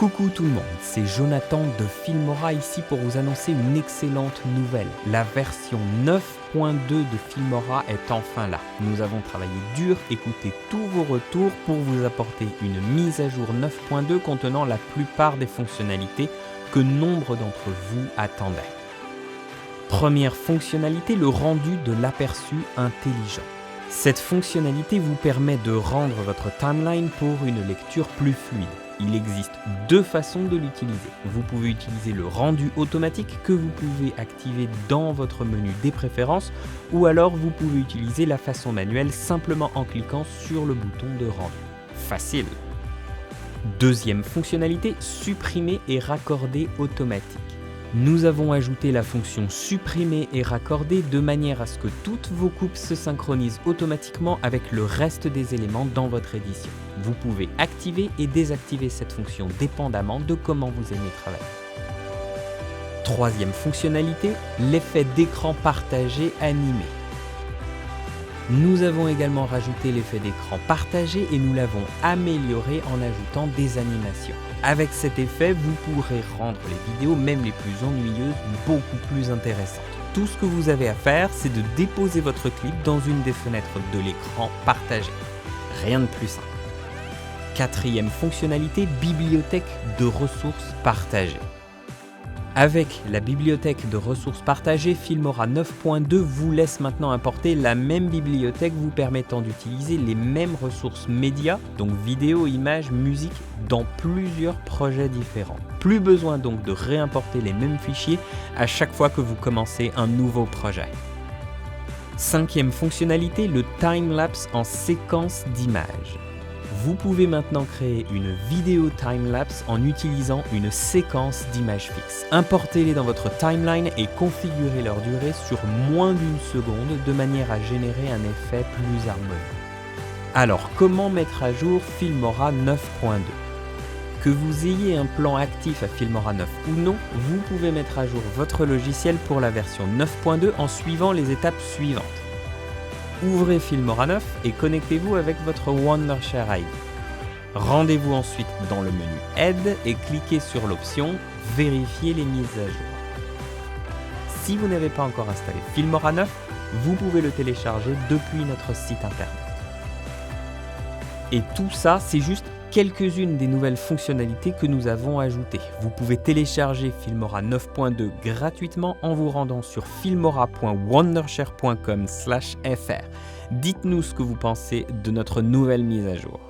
Coucou tout le monde, c'est Jonathan de Filmora ici pour vous annoncer une excellente nouvelle. La version 9.2 de Filmora est enfin là. Nous avons travaillé dur, écouté tous vos retours pour vous apporter une mise à jour 9.2 contenant la plupart des fonctionnalités que nombre d'entre vous attendaient. Première fonctionnalité, le rendu de l'aperçu intelligent. Cette fonctionnalité vous permet de rendre votre timeline pour une lecture plus fluide. Il existe deux façons de l'utiliser. Vous pouvez utiliser le rendu automatique que vous pouvez activer dans votre menu des préférences ou alors vous pouvez utiliser la façon manuelle simplement en cliquant sur le bouton de rendu. Facile. Deuxième fonctionnalité, supprimer et raccorder automatique. Nous avons ajouté la fonction supprimer et raccorder de manière à ce que toutes vos coupes se synchronisent automatiquement avec le reste des éléments dans votre édition. Vous pouvez activer et désactiver cette fonction dépendamment de comment vous aimez travailler. Troisième fonctionnalité, l'effet d'écran partagé animé. Nous avons également rajouté l'effet d'écran partagé et nous l'avons amélioré en ajoutant des animations. Avec cet effet, vous pourrez rendre les vidéos, même les plus ennuyeuses, beaucoup plus intéressantes. Tout ce que vous avez à faire, c'est de déposer votre clip dans une des fenêtres de l'écran partagé. Rien de plus simple. Quatrième fonctionnalité, bibliothèque de ressources partagées. Avec la bibliothèque de ressources partagées, Filmora 9.2 vous laisse maintenant importer la même bibliothèque vous permettant d'utiliser les mêmes ressources médias, donc vidéo, images, musique, dans plusieurs projets différents. Plus besoin donc de réimporter les mêmes fichiers à chaque fois que vous commencez un nouveau projet. Cinquième fonctionnalité, le timelapse en séquence d'images. Vous pouvez maintenant créer une vidéo timelapse en utilisant une séquence d'images fixes. Importez-les dans votre timeline et configurez leur durée sur moins d'une seconde de manière à générer un effet plus harmonieux. Alors, comment mettre à jour Filmora 9.2 ? Que vous ayez un plan actif à Filmora 9 ou non, vous pouvez mettre à jour votre logiciel pour la version 9.2 en suivant les étapes suivantes. Ouvrez Filmora 9 et connectez-vous avec votre Wondershare ID. Rendez-vous ensuite dans le menu Aide et cliquez sur l'option Vérifier les mises à jour. Si vous n'avez pas encore installé Filmora 9, vous pouvez le télécharger depuis notre site internet. Et tout ça, c'est juste quelques-unes des nouvelles fonctionnalités que nous avons ajoutées. Vous pouvez télécharger Filmora 9.2 gratuitement en vous rendant sur filmora.wondershare.com/fr. Dites-nous ce que vous pensez de notre nouvelle mise à jour.